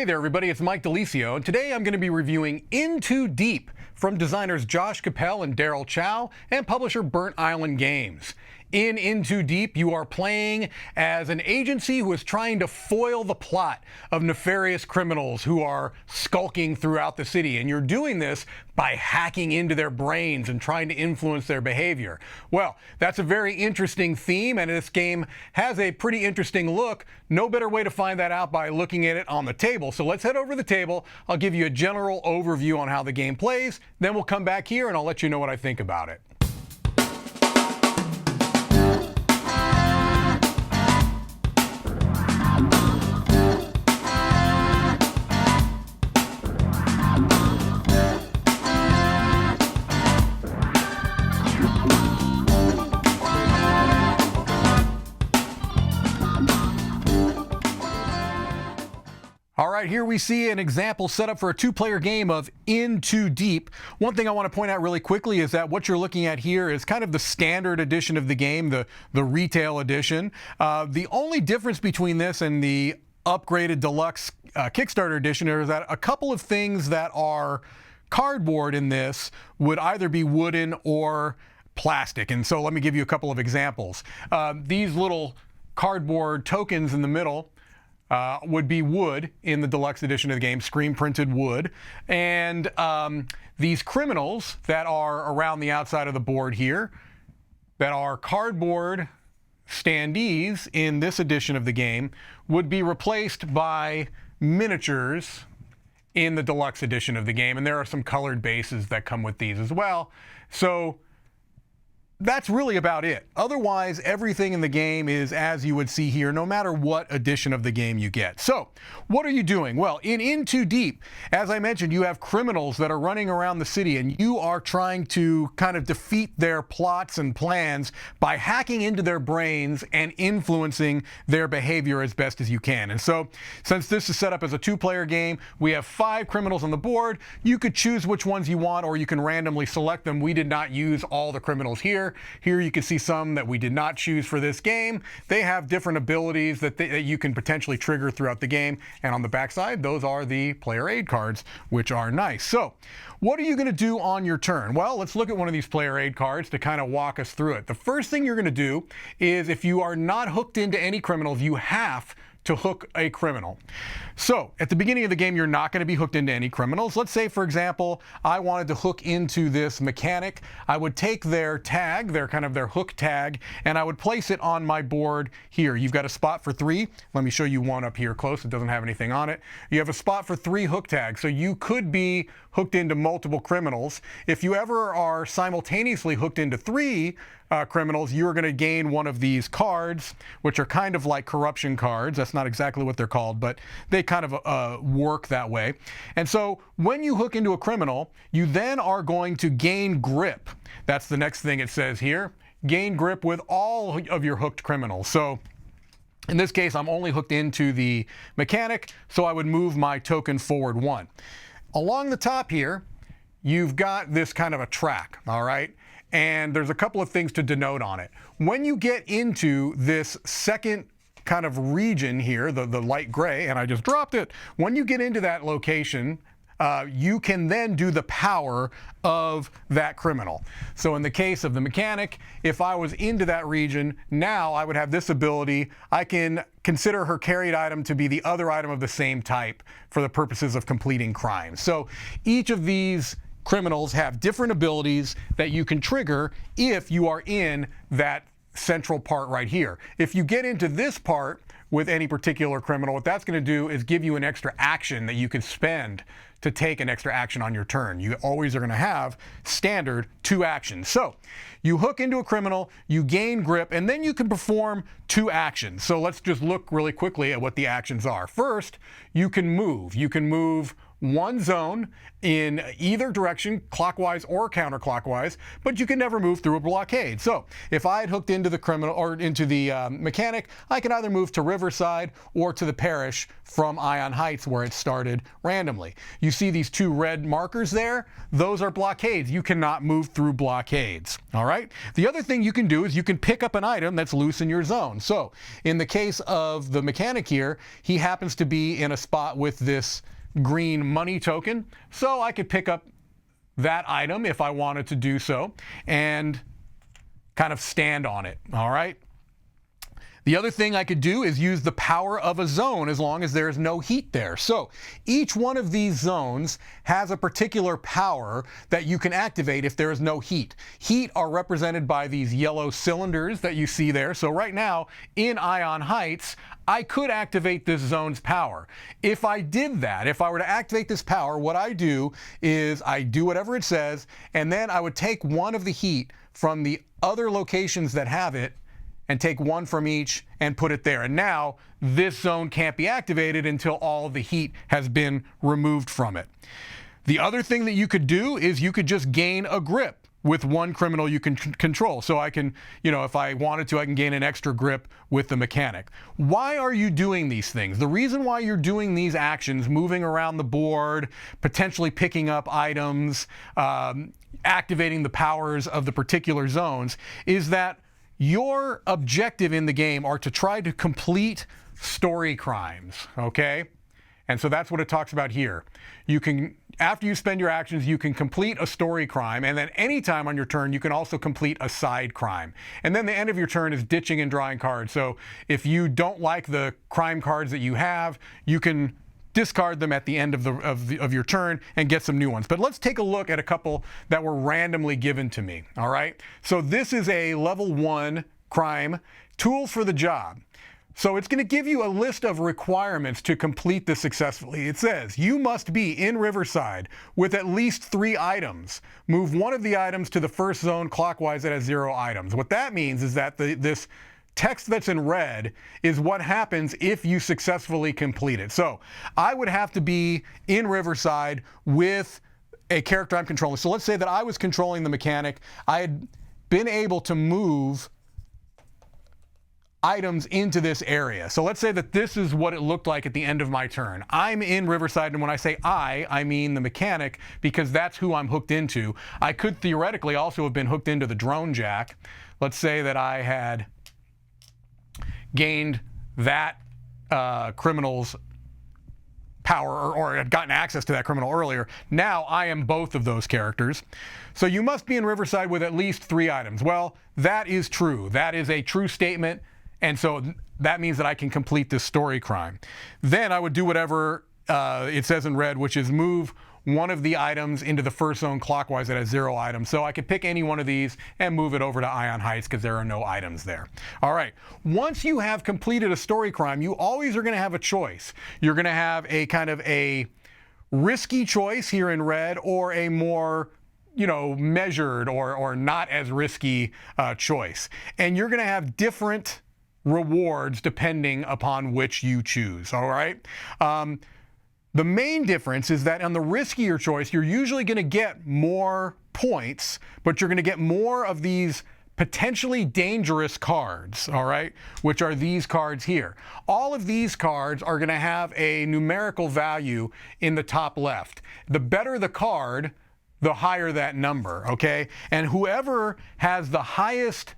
Hey there everybody, it's Mike DiLisio, and today I'm going to be reviewing In Too Deep from designers Josh Capel and Daryl Chow and publisher Burnt Island Games. In Too Deep, you are playing as an agency who is trying to foil the plot of nefarious criminals who are skulking throughout the city, and you're doing this by hacking into their brains and trying to influence their behavior. Well, that's a very interesting theme, and this game has a pretty interesting look. No better way to find that out by looking at it on the table. So let's head over to the table. I'll give you a general overview on how the game plays, then we'll come back here and I'll let you know what I think about it. All right, here we see an example set up for a two-player game of In Too Deep. One thing I want to point out really quickly is that what you're looking at here is kind of the standard edition of the game, the retail edition. The only difference between this and the upgraded deluxe Kickstarter edition is that a couple of things that are cardboard in this would either be wooden or plastic. And so let me give you a couple of examples. These little cardboard tokens in the middle would be wood in the deluxe edition of the game, screen printed wood. And these criminals that are around the outside of the board here, that are cardboard standees in this edition of the game, would be replaced by miniatures in the deluxe edition of the game. And there are some colored bases that come with these as well. So that's really about it. Otherwise, everything in the game is as you would see here, no matter what edition of the game you get. So, what are you doing? Well, in Too Deep, as I mentioned, you have criminals that are running around the city, and you are trying to kind of defeat their plots and plans by hacking into their brains and influencing their behavior as best as you can. And so, since this is set up as a two-player game, we have 5 criminals on the board. You could choose which ones you want, or you can randomly select them. We did not use all the criminals here. Here you can see some that we did not choose for this game. They have different abilities that you can potentially trigger throughout the game. And on the backside, those are the player aid cards, which are nice. So what are you going to do on your turn? Well, let's look at one of these player aid cards to kind of walk us through it. The first thing you're going to do is, if you are not hooked into any criminals, you have to hook a criminal. So at the beginning of the game, you're not going to be hooked into any criminals. Let's say, for example, I wanted to hook into this mechanic. I would take their tag, their hook tag, and I would place it on my board here. You've got a spot for 3. Let me show you one up here close. It doesn't have anything on it. You have a spot for 3 hook tags. So you could be hooked into multiple criminals. If you ever are simultaneously hooked into 3 criminals, you're going to gain one of these cards, which are kind of like corruption cards. That's not exactly what they're called, but they kind of work that way. And so when you hook into a criminal, you then are going to gain grip. That's the next thing it says here. Gain grip with all of your hooked criminals. So in this case, I'm only hooked into the mechanic, so I would move my token forward 1. Along the top here, you've got this kind of a track, all right? And there's a couple of things to denote on it. When you get into this second kind of region here, the light gray, and I just dropped it. When you get into that location, you can then do the power of that criminal. So in the case of the mechanic, if I was into that region, now I would have this ability. I can consider her carried item to be the other item of the same type for the purposes of completing crimes. So each of these criminals have different abilities that you can trigger if you are in that central part right here. If you get into this part with any particular criminal, what that's going to do is give you an extra action that you can spend to take an extra action on your turn. You always are going to have standard 2 actions. So you hook into a criminal, you gain grip, and then you can perform 2 actions. So let's just look really quickly at what the actions are. First, you can move. You can move one zone in either direction, clockwise or counterclockwise, but you can never move through a blockade. So if I had hooked into the criminal or into the mechanic, I can either move to Riverside or to the parish from Ion Heights, where it started randomly. You see these two red markers there? Those are blockades. You cannot move through blockades. All right? The other thing you can do is you can pick up an item that's loose in your zone. So in the case of the mechanic here, he happens to be in a spot with this green money token, so I could pick up that item if I wanted to do so and kind of stand on it. All right. The other thing I could do is use the power of a zone as long as there is no heat there. So each one of these zones has a particular power that you can activate if there is no heat. Heat are represented by these yellow cylinders that you see there. So right now in Ion Heights, I could activate this zone's power. If I did that, if I were to activate this power, what I do is I do whatever it says, and then I would take one of the heat from the other locations that have it and take one from each and put it there. And now this zone can't be activated until all the heat has been removed from it. The other thing that you could do is you could just gain a grip with one criminal you can control. So I can, if I wanted to, I can gain an extra grip with the mechanic. Why are you doing these things? The reason why you're doing these actions, moving around the board, potentially picking up items, activating the powers of the particular zones, is that your objective in the game are to try to complete story crimes, okay? And so that's what it talks about here. You can, after you spend your actions, you can complete a story crime, and then anytime on your turn, you can also complete a side crime. And then the end of your turn is ditching and drawing cards. So if you don't like the crime cards that you have, you can discard them at the end of your turn and get some new ones. But let's take a look at a couple that were randomly given to me. All right. So this is a level 1 crime, tools for the job. So it's going to give you a list of requirements to complete this successfully. It says you must be in Riverside with at least 3 items. Move one of the items to the first zone clockwise that has 0 items. What that means is that this text that's in red is what happens if you successfully complete it. So I would have to be in Riverside with a character I'm controlling. So let's say that I was controlling the mechanic. I had been able to move items into this area. So let's say that this is what it looked like at the end of my turn. I'm in Riverside, and when I say I mean the mechanic, because that's who I'm hooked into. I could theoretically also have been hooked into the drone jack. Let's say that I had gained that criminal's power or had gotten access to that criminal earlier. Now I am both of those characters. So you must be in Riverside with at least 3 items. Well, that is true. That is a true statement. And so that means that I can complete this story crime. Then I would do whatever it says in red, which is move one of the items into the first zone clockwise that has 0 items. So I could pick any one of these and move it over to Ion Heights because there are no items there. All right. Once you have completed a story crime, you always are going to have a choice. You're going to have a kind of a risky choice here in red, or a more measured or not as risky choice. And you're going to have different rewards depending upon which you choose. All right. The main difference is that on the riskier choice, you're usually going to get more points, but you're going to get more of these potentially dangerous cards, all right, which are these cards here. All of these cards are going to have a numerical value in the top left. The better the card, the higher that number, okay? And whoever has the highest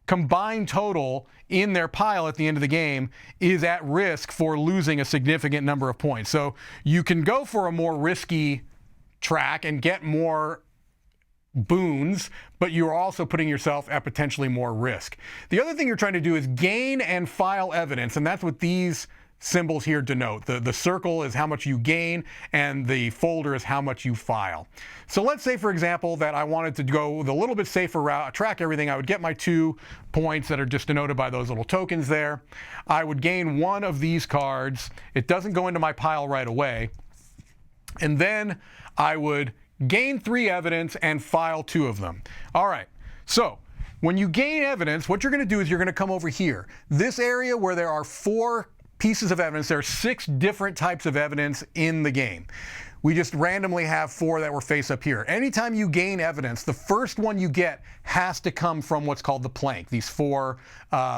combined total in their pile at the end of the game is at risk for losing a significant number of points. So you can go for a more risky track and get more boons, but you're also putting yourself at potentially more risk. The other thing you're trying to do is gain and file evidence, and that's what these symbols here denote. The circle is how much you gain, and the folder is how much you file. So let's say, for example, that I wanted to go the little bit safer route, track everything. I would get my 2 points that are just denoted by those little tokens there. I would gain one of these cards. It doesn't go into my pile right away. And then I would gain 3 evidence and file 2 of them. All right. So when you gain evidence, what you're going to do is you're going to come over here. This area where there are 4 pieces of evidence. There are 6 different types of evidence in the game. We just randomly have 4 that were face up here. Anytime you gain evidence, the first one you get has to come from what's called the plank, these 4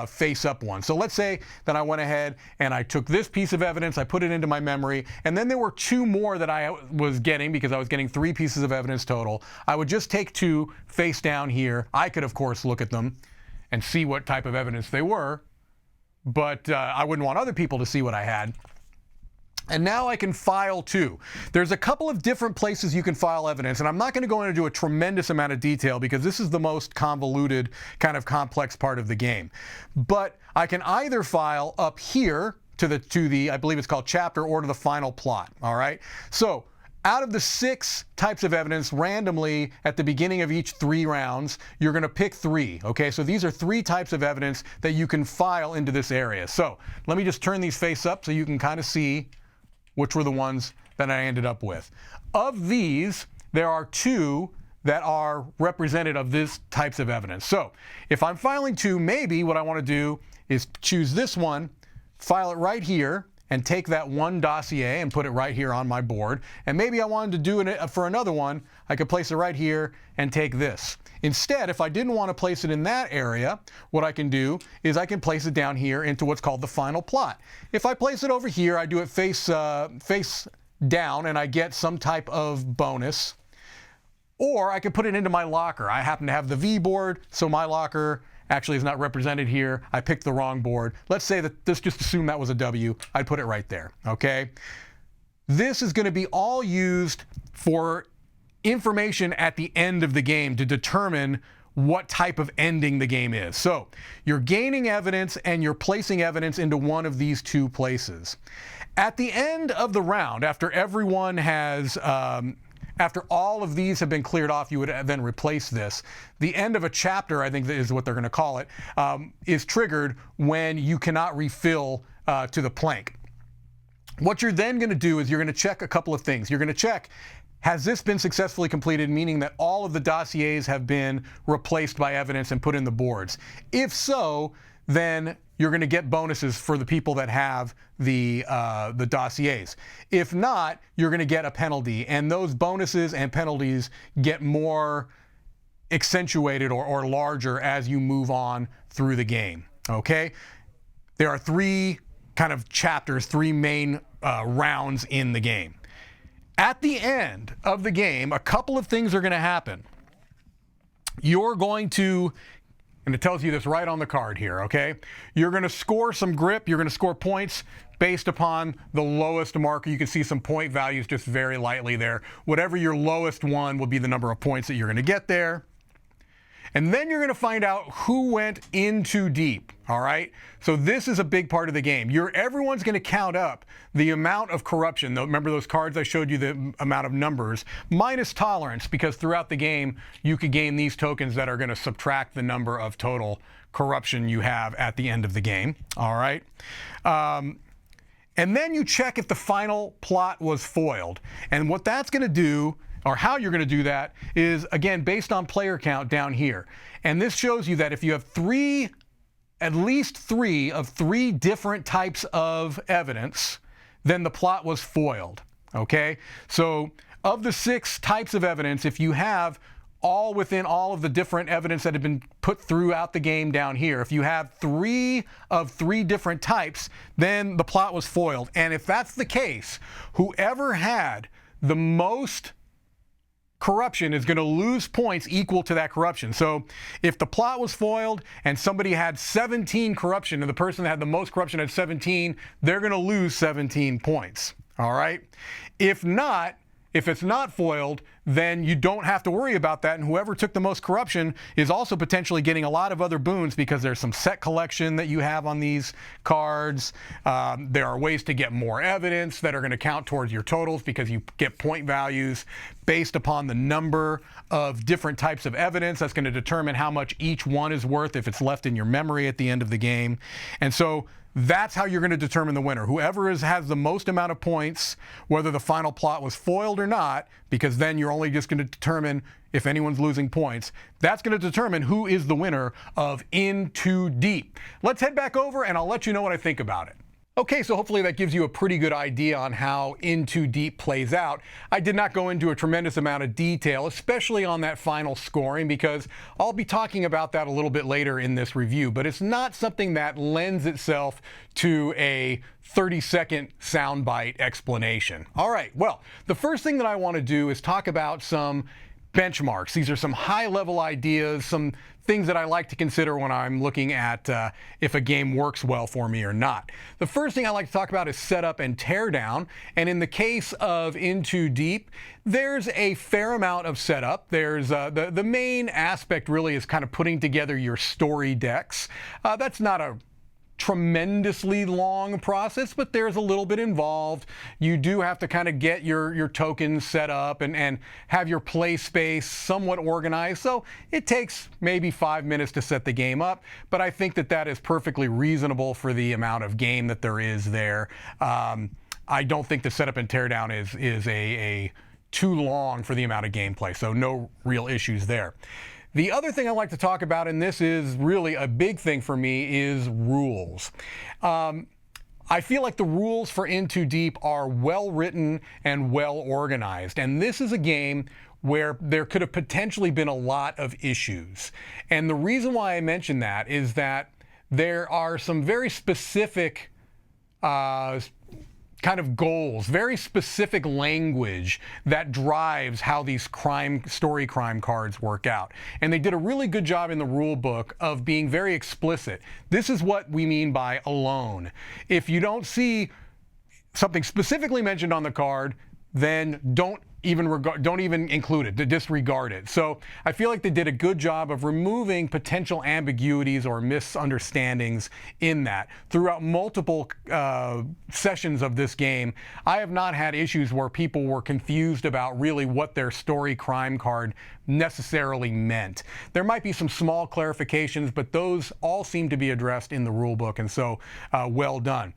face up ones. So let's say that I went ahead and I took this piece of evidence, I put it into my memory, and then there were 2 more that I was getting because I was getting 3 pieces of evidence total. I would just take 2 face down here. I could, of course, look at them and see what type of evidence they were, but I wouldn't want other people to see what I had. And now I can file 2. There's a couple of different places you can file evidence, and I'm not going to go into a tremendous amount of detail because this is the most convoluted, kind of complex part of the game. But I can either file up here to the I believe it's called chapter, or to the final plot. All right. So out of the 6 types of evidence, randomly at the beginning of each 3 rounds, you're going to pick 3. Okay, so these are 3 types of evidence that you can file into this area. So let me just turn these face up so you can kind of see which were the ones that I ended up with. Of these, there are 2 that are represented of these types of evidence. So if I'm filing 2, maybe what I want to do is choose this one, file it right here, and take that one dossier and put it right here on my board. And maybe I wanted to do it for another one, I could place it right here and take this. Instead, if I didn't want to place it in that area, what I can do is I can place it down here into what's called the final plot. If I place it over here, I do it face down and I get some type of bonus. Or I could put it into my locker. I happen to have the V board, so my locker actually is not represented here. I picked the wrong board. Let's say that let's just assume that was a W. I'd put it right there, okay? This is going to be all used for information at the end of the game to determine what type of ending the game is. So you're gaining evidence and you're placing evidence into one of these 2 places. At the end of the round, after everyone has after all of these have been cleared off, you would then replace this. The end of a chapter, I think that is what they're going to call it, is triggered when you cannot refill to the plank. What you're then going to do is you're going to check a couple of things. You're going to check, has this been successfully completed, meaning that all of the dossiers have been replaced by evidence and put in the boards. If so, then you're going to get bonuses for the people that have the dossiers. If not, you're going to get a penalty, and those bonuses and penalties get more accentuated or larger as you move on through the game. Okay? There are 3 kind of chapters, 3 main rounds in the game. At the end of the game, a couple of things are going to happen. You're going to, and it tells you this right on the card here, okay? You're going to score some grip, you're going to score points based upon the lowest marker. You can see some point values just very lightly there. Whatever your lowest one will be the number of points that you're going to get there. And then you're going to find out who went in too deep, all right? So this is a big part of the game. Everyone's going to count up the amount of corruption. Remember those cards I showed you, the amount of numbers, minus tolerance, because throughout the game, you could gain these tokens that are going to subtract the number of total corruption you have at the end of the game, all right? And then you check if the final plot was foiled. And what that's going to do, or how you're going to do that, is, again, based on player count down here. And this shows you that if you have at least 3 of 3 different types of evidence, then the plot was foiled, okay? So of the 6 types of evidence, if you have all within all of the different evidence that have been put throughout the game down here, if you have 3 of 3 different types, then the plot was foiled. And if that's the case, whoever had the most corruption is going to lose points equal to that corruption. So if the plot was foiled and somebody had 17 corruption and the person that had the most corruption had 17, they're going to lose 17 points. All right? If it's not foiled, then you don't have to worry about that, and whoever took the most corruption is also potentially getting a lot of other boons because there's some set collection that you have on these cards. There are ways to get more evidence that are going to count towards your totals because you get point values based upon the number of different types of evidence. That's going to determine how much each one is worth if it's left in your memory at the end of the game. And so that's how you're going to determine the winner. Whoever has the most amount of points, whether the final plot was foiled or not, because then you're only just going to determine if anyone's losing points, that's going to determine who is the winner of In Too Deep. Let's head back over and I'll let you know what I think about it. Okay, so hopefully that gives you a pretty good idea on how In Too Deep plays out. I did not go into a tremendous amount of detail, especially on that final scoring, because I'll be talking about that a little bit later in this review, but it's not something that lends itself to a 30-second soundbite explanation. All right, well, the first thing that I want to do is talk about some benchmarks. These are some high-level ideas, some things that I like to consider when I'm looking at if a game works well for me or not. The first thing I like to talk about is setup and teardown. And in the case of In Too Deep, there's a fair amount of setup. There's the main aspect really is kind of putting together your story decks. That's not a tremendously long process, but there's a little bit involved. You do have to kind of get your tokens set up and have your play space somewhat organized. So it takes maybe 5 minutes to set the game up, but I think that that is perfectly reasonable for the amount of game that there is there. I don't think the setup and teardown is a too long for the amount of gameplay, so no real issues there. The other thing I like to talk about, and this is really a big thing for me, is rules. I feel like the rules for In Too Deep are well written and well organized, and this is a game where there could have potentially been a lot of issues. And the reason why I mention that is that there are some very specific kind of goals, very specific language that drives how these story crime cards work out. And they did a really good job in the rule book of being very explicit. This is what we mean by alone. If you don't see something specifically mentioned on the card, then don't even include it, to disregard it. So I feel like they did a good job of removing potential ambiguities or misunderstandings in that. Throughout multiple sessions of this game, I have not had issues where people were confused about really what their story crime card necessarily meant. There might be some small clarifications, but those all seem to be addressed in the rule book, and so well done.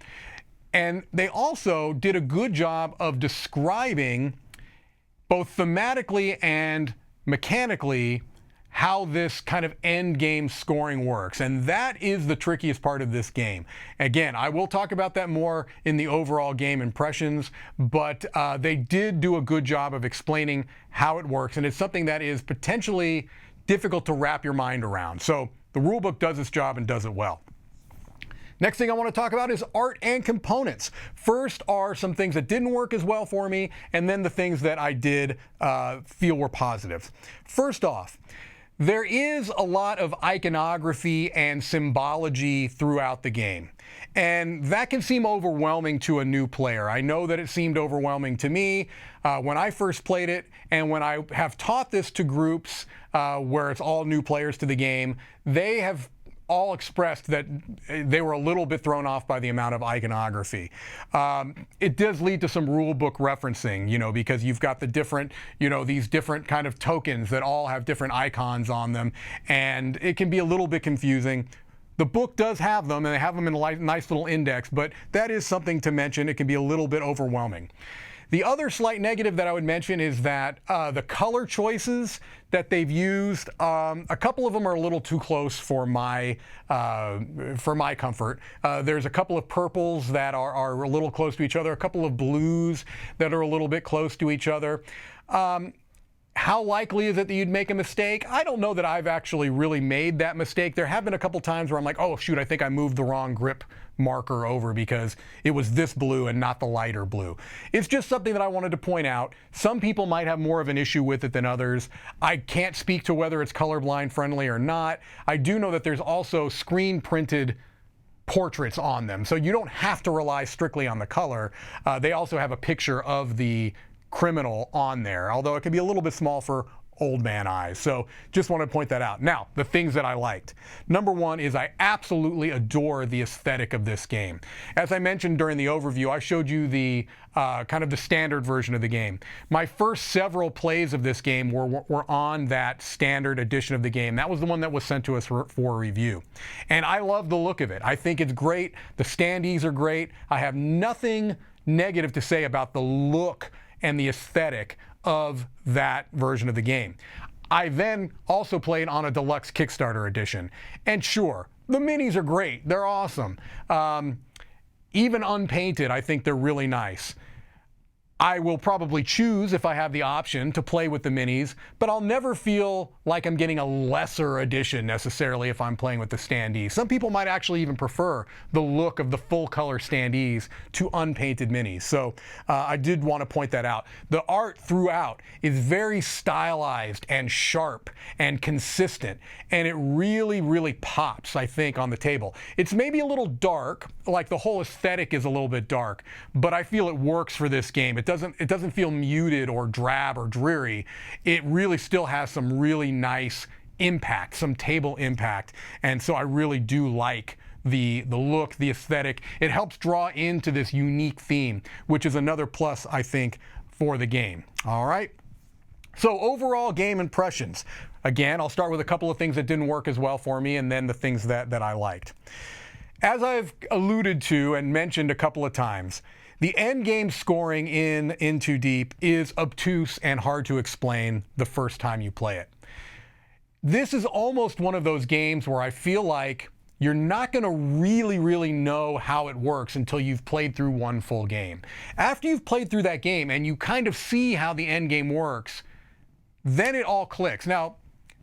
And they also did a good job of describing both thematically and mechanically how this kind of end game scoring works. And that is the trickiest part of this game. Again, I will talk about that more in the overall game impressions, but they did do a good job of explaining how it works. And it's something that is potentially difficult to wrap your mind around. So the rulebook does its job and does it well. Next thing I want to talk about is art and components. First are some things that didn't work as well for me, and then the things that I did feel were positive. First off, there is a lot of iconography and symbology throughout the game. And that can seem overwhelming to a new player. I know that it seemed overwhelming to me when I first played it, and when I have taught this to groups where it's all new players to the game, they have all expressed that they were a little bit thrown off by the amount of iconography. It does lead to some rule book referencing, because you've got the different, these different kind of tokens that all have different icons on them, and it can be a little bit confusing. The book does have them, and they have them in a nice little index, but that is something to mention. It can be a little bit overwhelming. The other slight negative that I would mention is that the color choices that they've used, a couple of them are a little too close for my comfort. There's a couple of purples that are a little close to each other, a couple of blues that are a little bit close to each other. How likely is it that you'd make a mistake? I don't know that I've actually really made that mistake. There have been a couple times where I'm like, oh shoot, I think I moved the wrong grip marker over because it was this blue and not the lighter blue. It's just something that I wanted to point out. Some people might have more of an issue with it than others. I can't speak to whether it's colorblind friendly or not. I do know that there's also screen printed portraits on them, so you don't have to rely strictly on the color. They also have a picture of the criminal on there, although it can be a little bit small for old man eyes. So just want to point that out. Now, the things that I liked. Number one is I absolutely adore the aesthetic of this game. As I mentioned during the overview, I showed you the kind of the standard version of the game. My first several plays of this game were on that standard edition of the game. That was the one that was sent to us for review. And I love the look of it. I think it's great. The standees are great. I have nothing negative to say about the look and the aesthetic of that version of the game. I then also played on a deluxe Kickstarter edition. And sure, the minis are great. They're awesome. Even unpainted, I think they're really nice. I will probably choose, if I have the option, to play with the minis, but I'll never feel like I'm getting a lesser edition necessarily if I'm playing with the standees. Some people might actually even prefer the look of the full color standees to unpainted minis. So I did want to point that out. The art throughout is very stylized and sharp and consistent, and it really, really pops, I think, on the table. It's maybe a little dark, like the whole aesthetic is a little bit dark, but I feel it works for this game. It doesn't feel muted or drab or dreary. It really still has some really nice impact, some table impact, and so I really do like the look, the aesthetic. It helps draw into this unique theme, which is another plus, I think, for the game. All right. So overall game impressions. Again, I'll start with a couple of things that didn't work as well for me, and then the things that I liked. As I've alluded to and mentioned a couple of times, the end game scoring in Too Deep is obtuse and hard to explain the first time you play it. This is almost one of those games where I feel like you're not going to really know how it works until you've played through one full game. After you've played through that game and you kind of see how the end game works, then it all clicks. Now,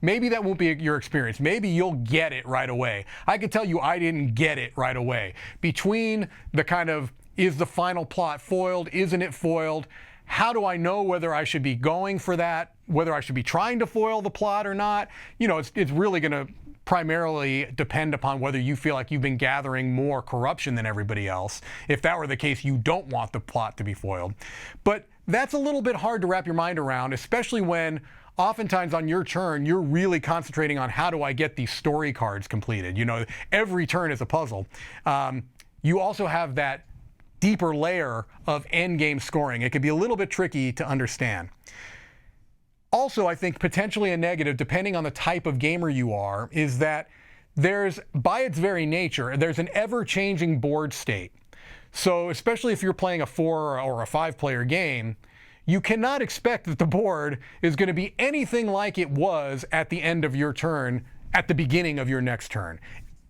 maybe that won't be your experience. Maybe you'll get it right away. I can tell you I didn't get it right away. Between the kind of, is the final plot foiled? Isn't it foiled? How do I know whether I should be going for that? Whether I should be trying to foil the plot or not? You know, it's really going to primarily depend upon whether you feel like you've been gathering more corruption than everybody else. If that were the case, you don't want the plot to be foiled. But that's a little bit hard to wrap your mind around, especially when oftentimes on your turn, you're really concentrating on how do I get these story cards completed. You know, every turn is a puzzle. You also have that deeper layer of end game scoring. It can be a little bit tricky to understand. Also, I think potentially a negative, depending on the type of gamer you are, is that there's, by its very nature, there's an ever-changing board state. So especially if you're playing a 4 or a 5-player game, you cannot expect that the board is going to be anything like it was at the end of your turn at the beginning of your next turn.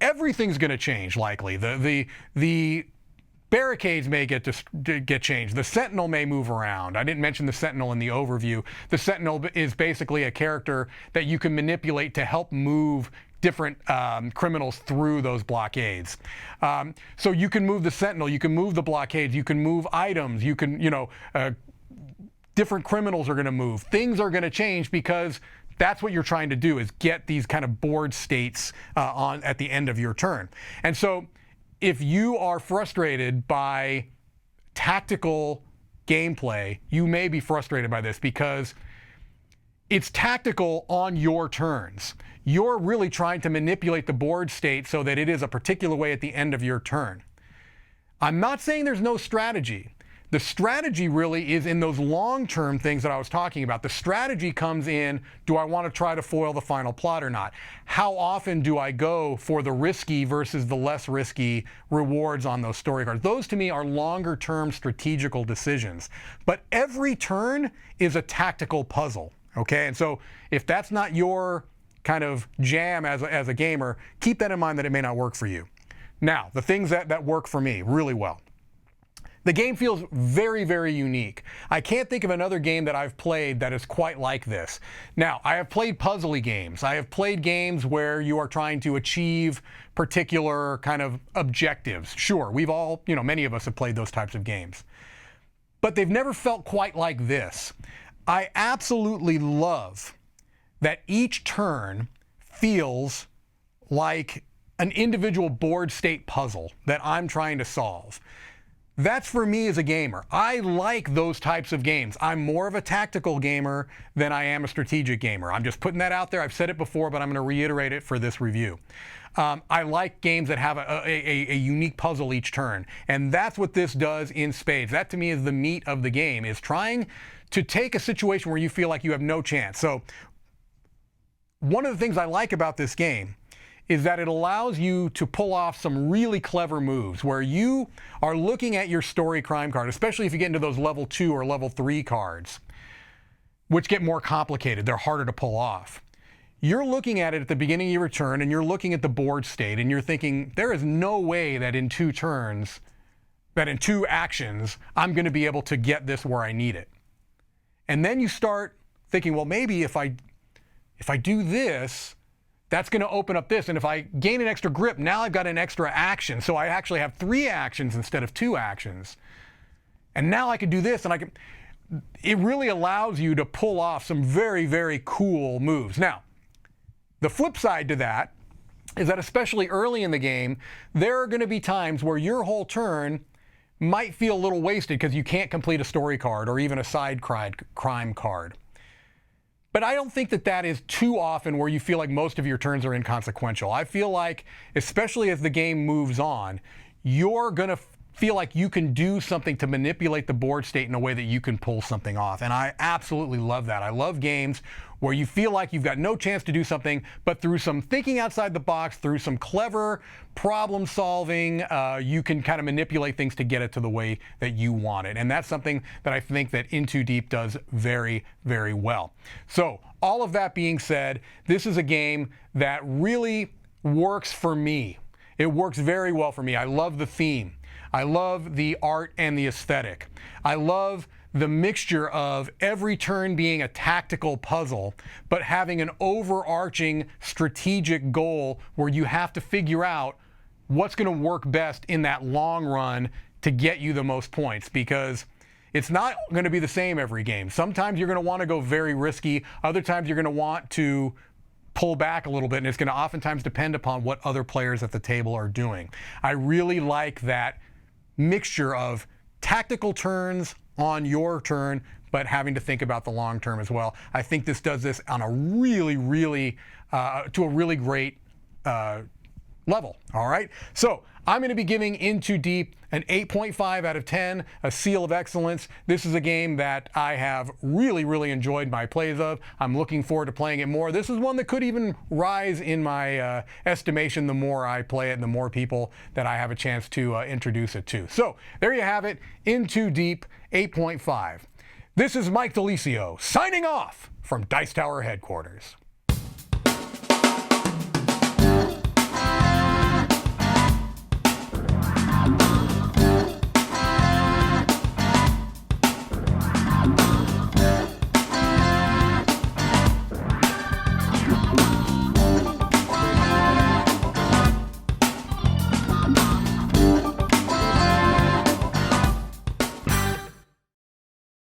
Everything's going to change, likely. The barricades may get changed. The Sentinel may move around. I didn't mention the Sentinel in the overview. The Sentinel is basically a character that you can manipulate to help move different criminals through those blockades. So you can move the Sentinel, you can move the blockades, you can move items, you can, different criminals are going to move. Things are going to change because that's what you're trying to do, is get these kind of board states at the end of your turn. And so if you are frustrated by tactical gameplay, you may be frustrated by this because it's tactical on your turns. You're really trying to manipulate the board state so that it is a particular way at the end of your turn. I'm not saying there's no strategy. The strategy really is in those long-term things that I was talking about. The strategy comes in, do I want to try to foil the final plot or not? How often do I go for the risky versus the less risky rewards on those story cards? Those to me are longer-term strategical decisions. But every turn is a tactical puzzle, okay? And so if that's not your kind of jam as a gamer, keep that in mind that it may not work for you. Now, the things that work for me really well. The game feels very, very unique. I can't think of another game that I've played that is quite like this. Now, I have played puzzly games. I have played games where you are trying to achieve particular kind of objectives. Sure, we've all, many of us have played those types of games. But they've never felt quite like this. I absolutely love that each turn feels like an individual board state puzzle that I'm trying to solve. That's for me as a gamer. I like those types of games. I'm more of a tactical gamer than I am a strategic gamer. I'm just putting that out there. I've said it before, but I'm going to reiterate it for this review. I like games that have a unique puzzle each turn, and that's what this does in spades. That to me is the meat of the game, is trying to take a situation where you feel like you have no chance. So one of the things I like about this game is that it allows you to pull off some really clever moves where you are looking at your story crime card, especially if you get into those level 2 or level 3 cards, which get more complicated. They're harder to pull off. You're looking at it at the beginning of your turn, and you're looking at the board state, and you're thinking, there is no way that in 2 turns that in 2 actions, I'm going to be able to get this where I need it. And then you start thinking, well, maybe if I do this, that's going to open up this. And if I gain an extra grip, now I've got an extra action. So I actually have 3 actions instead of 2 actions. And now I can do this, and it really allows you to pull off some very, very cool moves. Now, the flip side to that is that especially early in the game, there are going to be times where your whole turn might feel a little wasted because you can't complete a story card or even a side crime card. But I don't think that that is too often where you feel like most of your turns are inconsequential. I feel like, especially as the game moves on, you're going to feel like you can do something to manipulate the board state in a way that you can pull something off. And I absolutely love that. I love games where you feel like you've got no chance to do something, but through some thinking outside the box, through some clever problem solving, you can kind of manipulate things to get it to the way that you want it. And that's something that I think that In Too Deep does very, very well. So all of that being said, this is a game that really works for me. It works very well for me. I love the theme. I love the art and the aesthetic. I love the mixture of every turn being a tactical puzzle, but having an overarching strategic goal where you have to figure out what's going to work best in that long run to get you the most points, because it's not going to be the same every game. Sometimes you're going to want to go very risky. Other times you're going to want to pull back a little bit, and it's going to oftentimes depend upon what other players at the table are doing. I really like that mixture of tactical turns on your turn, but having to think about the long term as well. I think this does this on a really, really, to a really great level. All right. So I'm going to be giving In Too Deep an 8.5 out of 10, a seal of excellence. This is a game that I have really, really enjoyed my plays of. I'm looking forward to playing it more. This is one that could even rise in my estimation the more I play it and the more people that I have a chance to introduce it to. So there you have it. In Too Deep, 8.5. This is Mike DiLisio signing off from Dice Tower headquarters.